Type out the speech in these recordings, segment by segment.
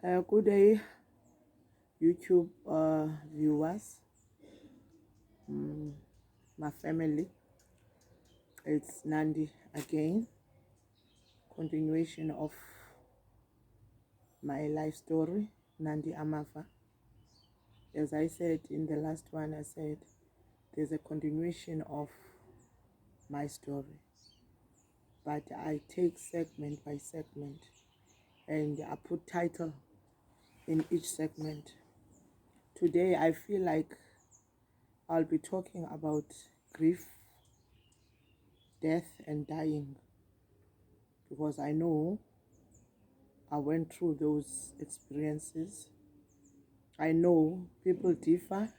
Good day, YouTube viewers, my family. It's Nandi again. Continuation of my life story, Nandi-Amava. As I said in the last one, I said there's a continuation of my story, but I take segment by segment and I put title in each segment. Today, I feel like I'll be talking about grief, death, and dying, because I know I went through those experiences. I know people differ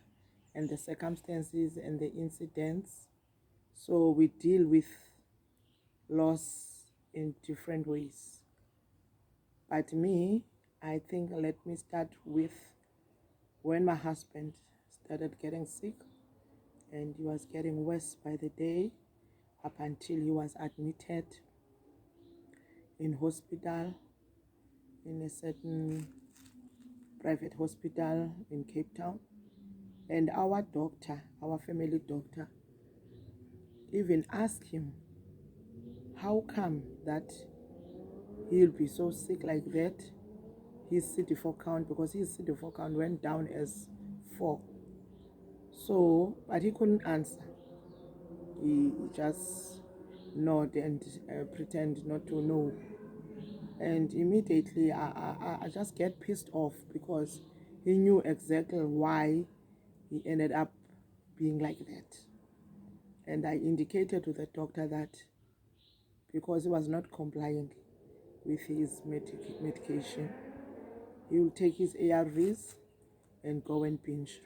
and the circumstances and the incidents, so we deal with loss in different ways. But me, I think let me start with when my husband started getting sick, and he was getting worse by the day up until he was admitted in hospital, in a certain private hospital in Cape Town. And our doctor, our family doctor, even asked him, how come that he'll be so sick like that? His CD4 count, because his CD4 count went down as 4. So, but he couldn't answer. He just nodded and pretend not to know. And immediately I just get pissed off, because he knew exactly why he ended up being like that. And I indicated to the doctor that because he was not complying with his medication, he will take his ARVs and go and binge.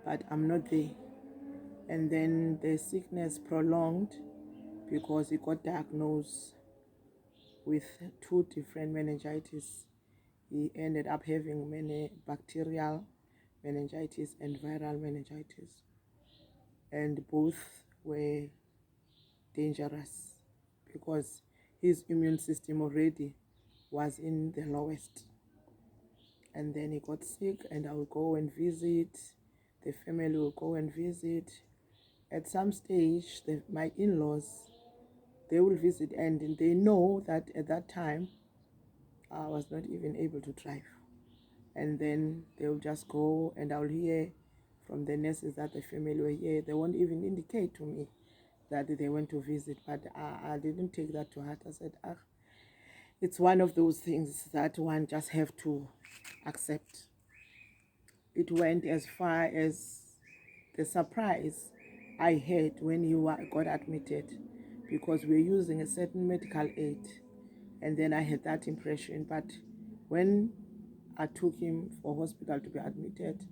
But I'm not there. And then the sickness prolonged, because he got diagnosed with 2 different meningitis. He ended up having many bacterial meningitis and viral meningitis, and both were dangerous because his immune system already was in the lowest. And then he got sick, and I will go and visit. The family will go and visit. At some stage, my in-laws, they will visit, and they know that at that time I was not even able to drive. And then they will just go, and I'll hear from the nurses that the family were here. They won't even indicate to me that they went to visit, but I didn't take that to heart. I said, it's one of those things that one just have to accept. It went as far as the surprise I had when he got admitted, because we're using a certain medical aid, and then I had that impression. But when I took him for hospital to be admitted,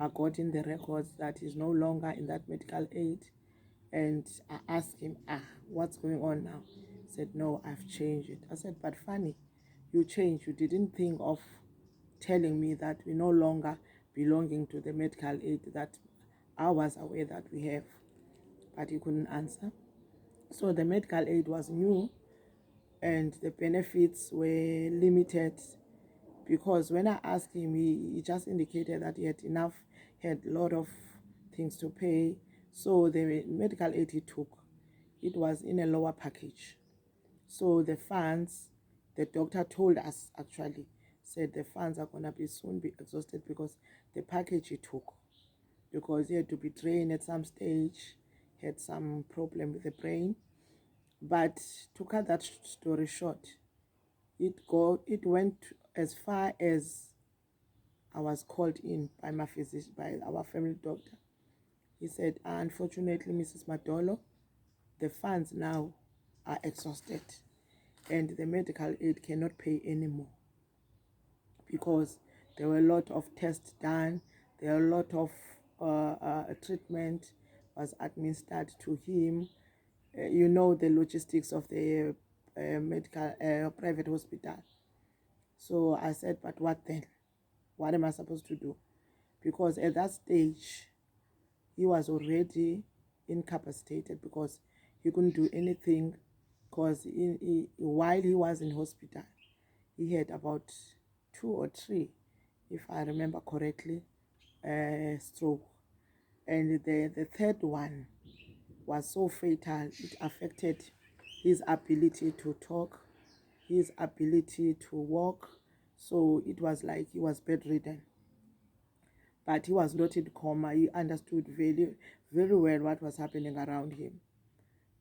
I got in the records that he's no longer in that medical aid. And I asked him, what's going on now? He said, no, I've changed it. I said, but funny, you changed. You didn't think of telling me that we're no longer belonging to the medical aid that I was aware that we have. But he couldn't answer. So the medical aid was new, and the benefits were limited, because when I asked him, he just indicated that he had enough, had a lot of things to pay. So the medical aid he took, it was in a lower package. So the funds, the doctor told us, actually said the funds are going to soon be exhausted, because the package he took, because he had to be trained at some stage, had some problem with the brain. But to cut that story short, it went as far as I was called in by my physician, by our family doctor. He said, unfortunately, Mrs. Madolo, the funds now are exhausted, and the medical aid cannot pay anymore, because there were a lot of tests done, there were a lot of treatment was administered to him. You know the logistics of the medical private hospital. So I said, but what then? What am I supposed to do? Because at that stage, he was already incapacitated, because he couldn't do anything, because while he was in hospital, he had about 2 or 3, if I remember correctly, stroke. And the third one was so fatal, it affected his ability to talk, his ability to walk. So it was like he was bedridden. But he was not in coma. He understood very, very well what was happening around him.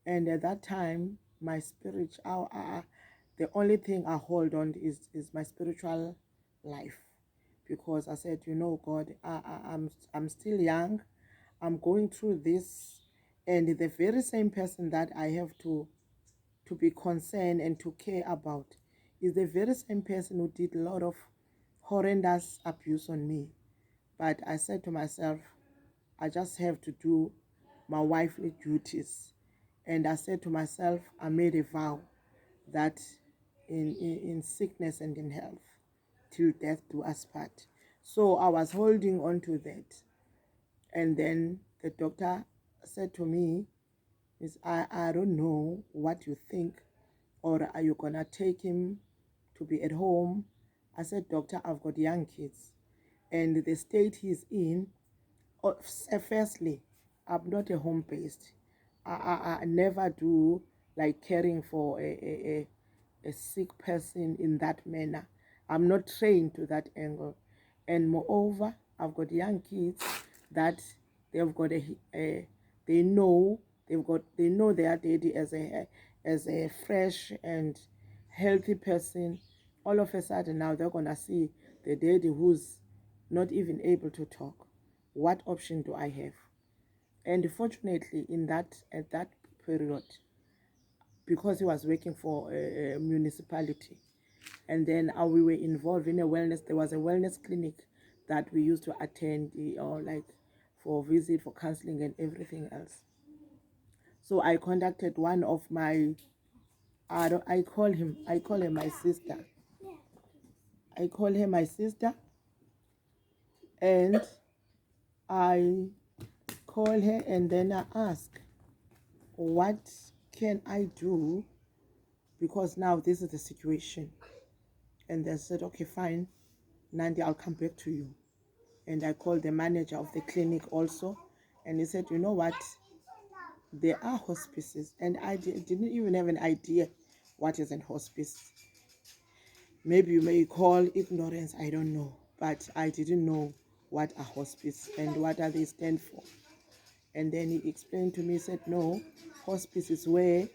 And at that time, my spirit, the only thing I hold on is my spiritual life. Because I said, God, I'm still young. I'm going through this. And the very same person that I have to be concerned and to care about is the very same person who did a lot of horrendous abuse on me. But I said to myself, I just have to do my wifely duties. And I said to myself, I made a vow that in sickness and in health, till death do us part. So I was holding on to that. And then the doctor said to me, I don't know what you think, or are you going to take him to be at home? I said, Doctor, I've got young kids. And the state he's in, firstly, I'm not a home-based. I never do like caring for a sick person in that manner. I'm not trained to that angle. And moreover, I've got young kids that they've got they know their daddy as a fresh and healthy person. All of a sudden now they're gonna see the daddy who's not even able to talk. What option do I have? And fortunately, at that period, because he was working for a municipality, and then we were involved in a wellness. There was a wellness clinic that we used to attend, or like for visit, for counseling, and everything else. So I contacted one of my, I call her my sister. I call her my sister, and I call her, and then I ask, what can I do? Because now this is the situation. And they said, okay, fine, Nandi, I'll come back to you. And I called the manager of the clinic also, and he said, you know what, there are hospices. And I didn't even have an idea what is an hospice. Maybe you may call ignorance, I don't know, but I didn't know what a hospice and what are they stand for. And then he explained to me, said, no, hospice is where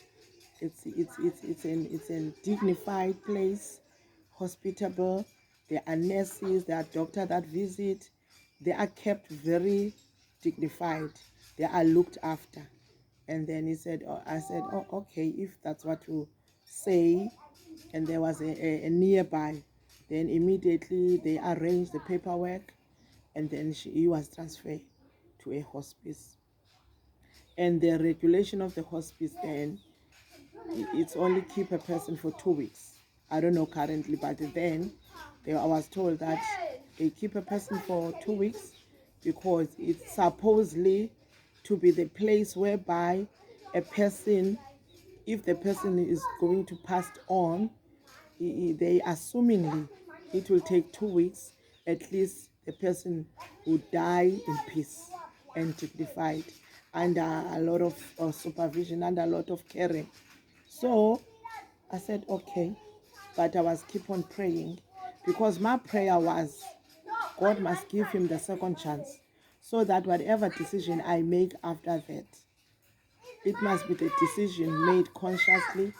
it's a dignified place, hospitable. There are nurses, there are doctors that visit. They are kept very dignified. They are looked after. And then he said, I said, oh, okay, if that's what you say. And there was a nearby. Then immediately they arranged the paperwork, and then he was transferred to a hospice. And the regulation of the hospice then, it's only keep a person for 2 weeks. I don't know currently, but then I was told that they keep a person for 2 weeks because it's supposedly to be the place whereby a person, if the person is going to pass on, they assumingly it will take 2 weeks, at least the person will die in peace and dignified, under a lot of supervision and a lot of caring. So I said, okay, but I was keep on praying, because my prayer was, God must give him the second chance, so that whatever decision I make after that, it must be the decision made consciously,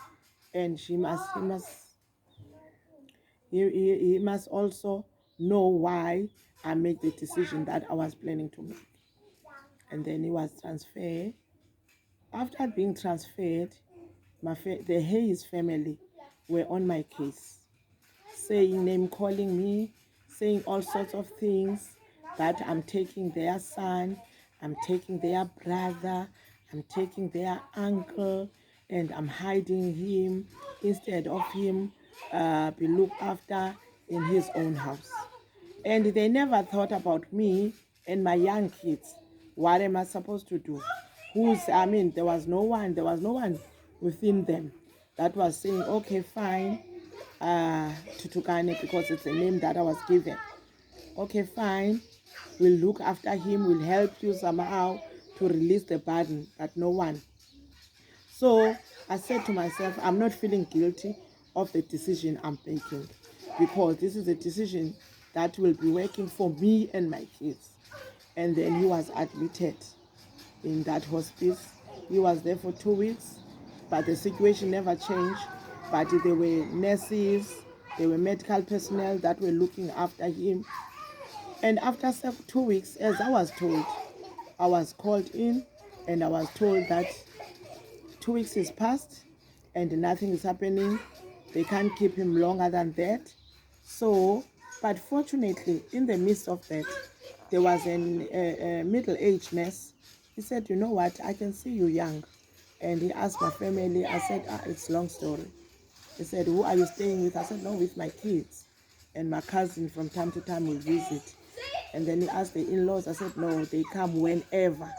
and he must also know why I make the decision that I was planning to make. And then he was transferred. After being transferred, the Hayes family were on my case, saying, name calling me, saying all sorts of things, that I'm taking their son, I'm taking their brother, I'm taking their uncle, and I'm hiding him instead of him be looked after in his own house. And they never thought about me and my young kids. What am I supposed to do? There was no one within them that was saying, okay, fine, Tutukane, because it's a name that I was given. Okay, fine. We'll look after him. We'll help you somehow to release the burden, but no one. So I said to myself, I'm not feeling guilty of the decision I'm making, because this is a decision that will be working for me and my kids. And then he was admitted in that hospice. He was there for 2 weeks, but the situation never changed. But there were nurses, there were medical personnel that were looking after him. And after 2 weeks, as I was told, I was called in and I was told that 2 weeks is passed and nothing is happening. They can't keep him longer than that. So, but fortunately, in the midst of that, there was a middle-aged nurse. He said, you know what, I can see you young. And he asked my family. I said, it's a long story. He said, who are you staying with? I said, no, with my kids. And my cousin from time to time will visit. And then he asked the in-laws. I said, no, they come whenever.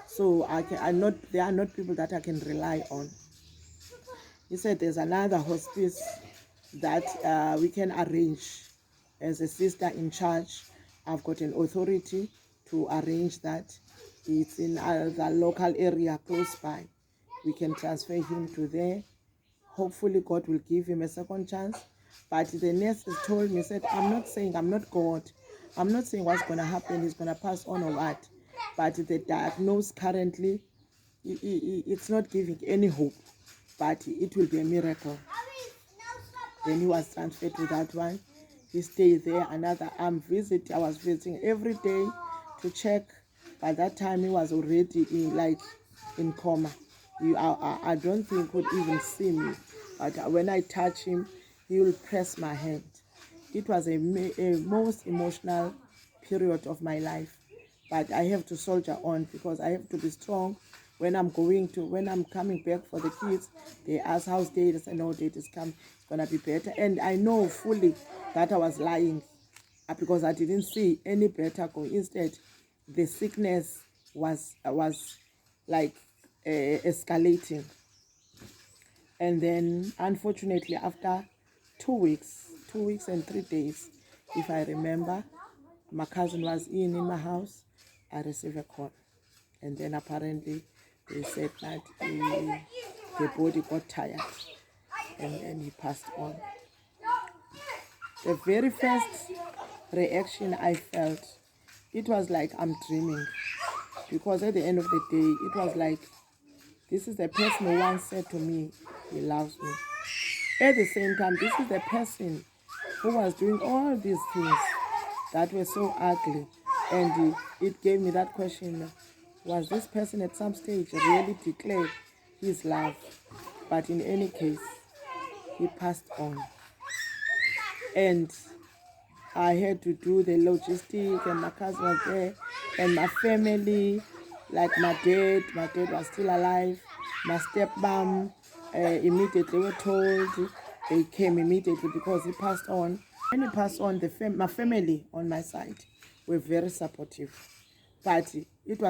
So they are not people that I can rely on. He said there's another hospice that we can arrange. As a sister in charge, I've got an authority to arrange that. It's in the local area close by. We can transfer him to there. Hopefully God will give him a second chance. But the nurses told me, said, I'm not saying I'm not God. I'm not saying what's going to happen, he's going to pass on or what. But the diagnosis currently, it's not giving any hope. But it will be a miracle. Then he was transferred to that one. He stayed there another. I was visiting every day to check. By that time, he was already in coma. I don't think he could even see me. But when I touch him, he will press my hand. It was a most emotional period of my life. But I have to soldier on, because I have to be strong. When I'm coming back for the kids, they ask how's date. I say, no, date is coming. It's gonna be better. And I know fully that I was lying, because I didn't see any better go. Instead, the sickness was like escalating. And then, unfortunately, after 2 weeks and 3 days, if I remember, my cousin was in my house. I received a call. And then apparently they said that the body got tired and then he passed on. The very first reaction I felt, it was like I'm dreaming. Because at the end of the day, it was like, this is the person who once said to me, he loves me. At the same time, this is the person who was doing all these things that were so ugly. And it gave me that question, was this person at some stage really declared his love? But in any case, he passed on. And I had to do the logistics, and my cousin was there, and my family, like my dad was still alive, my stepmom, immediately were told. They came immediately because he passed on. When he passed on, my family on my side were very supportive. But it was